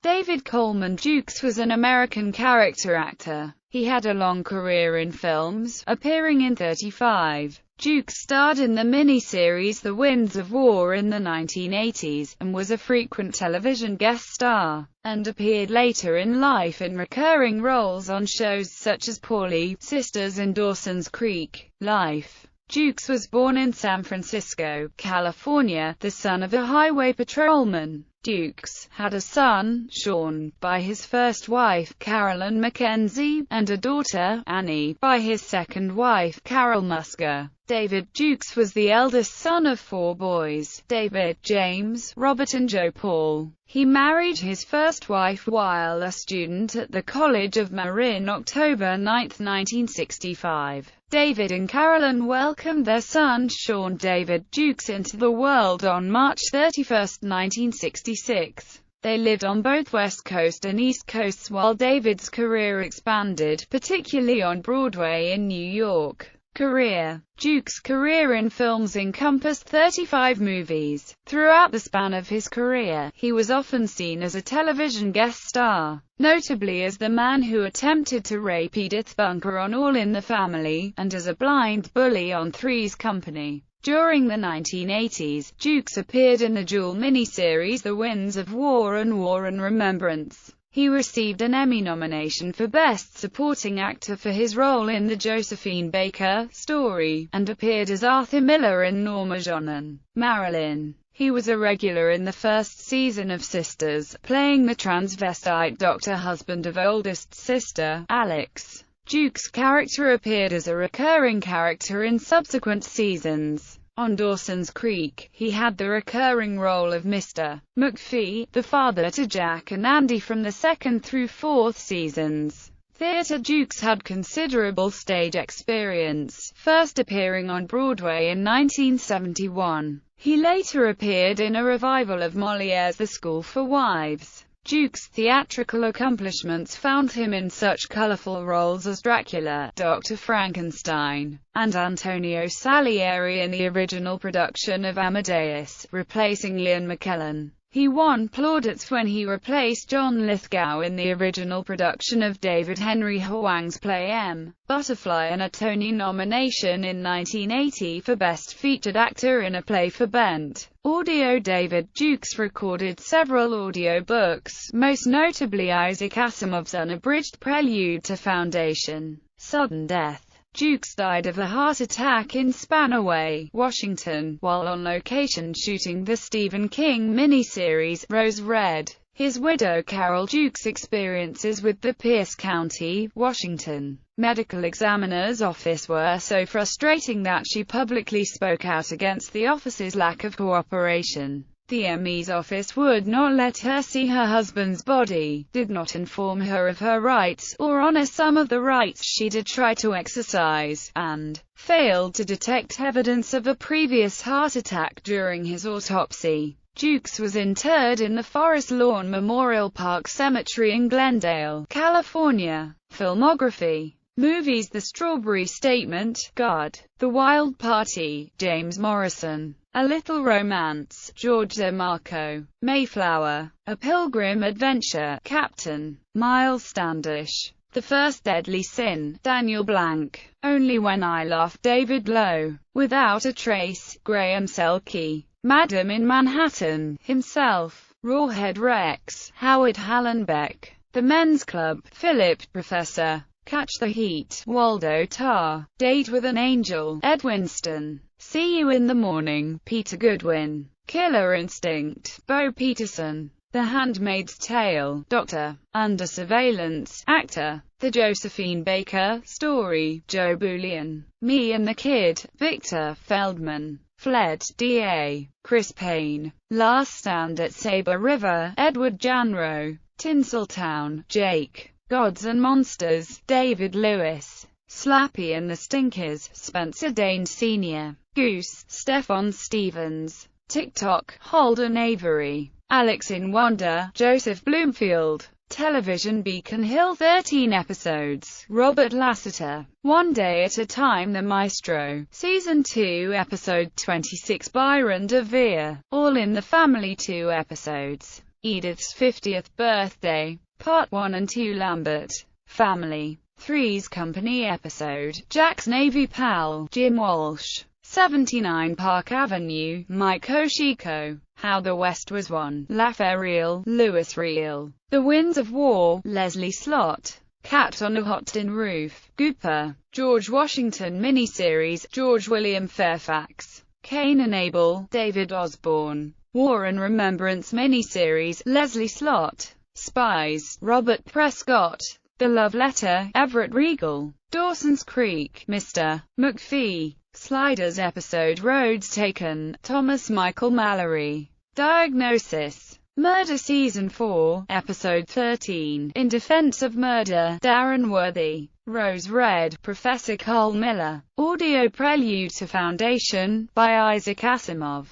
David Coleman Dukes was an American character actor. He had a long career in films, appearing in 35. Dukes starred in the miniseries The Winds of War in the 1980s, and was a frequent television guest star, and appeared later in life in recurring roles on shows such as Paulie, Sisters and Dawson's Creek. Life. Dukes was born in San Francisco, California, the son of a highway patrolman. Dukes had a son, Sean, by his first wife, Carolyn Mackenzie, and a daughter, Annie, by his second wife, Carol Musker. David Dukes was the eldest son of 4 boys, David, James, Robert and Joe Paul. He married his first wife while a student at the College of Marin October 9, 1965. David and Carolyn welcomed their son Sean David Dukes into the world on March 31, 1966. They lived on both West Coast and East Coasts while David's career expanded, particularly on Broadway in New York. Career. Dukes' career in films encompassed 35 movies. Throughout the span of his career, he was often seen as a television guest star, notably as the man who attempted to rape Edith Bunker on All in the Family, and as a blind bully on Three's Company. During the 1980s, Dukes appeared in the dual miniseries The Winds of War and Remembrance. He received an Emmy nomination for Best Supporting Actor for his role in the Josephine Baker story, and appeared as Arthur Miller in Norma Jean and Marilyn. He was a regular in the first season of Sisters, playing the transvestite doctor husband of oldest sister, Alex. Dukes' character appeared as a recurring character in subsequent seasons. On Dawson's Creek, he had the recurring role of Mr. McPhee, the father to Jack and Andy from the 2nd through 4th seasons. Theatre. Dukes had considerable stage experience, first appearing on Broadway in 1971. He later appeared in a revival of Molière's The School for Wives. Dukes' theatrical accomplishments found him in such colorful roles as Dracula, Dr. Frankenstein, and Antonio Salieri in the original production of Amadeus, replacing Ian McKellen. He won plaudits when he replaced John Lithgow in the original production of David Henry Hwang's play M. Butterfly, and a Tony nomination in 1980 for Best Featured Actor in a Play for Bent Audio. David Dukes recorded several audiobooks, most notably Isaac Asimov's unabridged Prelude to Foundation. Sudden death. Dukes died of a heart attack in Spanaway, Washington, while on location shooting the Stephen King miniseries, Rose Red. His widow Carol Dukes' experiences with the Pierce County, Washington, medical examiner's office were so frustrating that she publicly spoke out against the office's lack of cooperation. The ME's office would not let her see her husband's body, did not inform her of her rights, or honor some of the rights she did try to exercise, and failed to detect evidence of a previous heart attack during his autopsy. Dukes was interred in the Forest Lawn Memorial Park Cemetery in Glendale, California. Filmography. Movies: The Strawberry Statement, God, The Wild Party, James Morrison, A Little Romance, George DeMarco, Mayflower, A Pilgrim Adventure, Captain, Miles Standish, The First Deadly Sin, Daniel Blanc, Only When I Laugh, David Lowe, Without a Trace, Graham Selke, Madam in Manhattan, Himself, Rawhead Rex, Howard Hallenbeck, The Men's Club, Philip, Professor, Catch the Heat, Waldo Tarr, Date with an Angel, Ed Winston, See You in the Morning, Peter Goodwin, Killer Instinct, Bo Peterson, The Handmaid's Tale, Doctor, Under Surveillance, Actor, The Josephine Baker Story, Joe Bullion, Me and the Kid, Victor Feldman, Fled, D.A., Chris Payne, Last Stand at Sabre River, Edward Janro, Tinseltown, Jake, Gods and Monsters, David Lewis, Slappy and the Stinkers, Spencer Dane Sr., Goose, Stefan Stevens, TikTok, Holden Avery, Alex in Wonder, Joseph Bloomfield, Television Beacon Hill 13 episodes, Robert Lasseter, One Day at a Time, The Maestro, Season 2 Episode 26, Byron DeVere, All in the Family 2 episodes. Edith's 50th Birthday, Part 1 and 2 Lambert Family, Three's Company episode, Jack's Navy pal, Jim Walsh, 79 Park Avenue, Mike Oshiko, How the West Was Won, Lafayette Reel, Lewis Reel, The Winds of War, Leslie Slott, Cat on a Hot Tin Roof, Gooper, George Washington miniseries, George William Fairfax, Cain and Abel, David Osborne, War and Remembrance miniseries, Leslie Slott, Spies, Robert Prescott, The Love Letter, Everett Regal, Dawson's Creek, Mr. McPhee, Sliders episode Roads Taken, Thomas Michael Mallory, Diagnosis, Murder Season 4, Episode 13, In Defense of Murder, Darren Worthy, Rose Red, Professor Carl Miller, Audio Prelude to Foundation, by Isaac Asimov.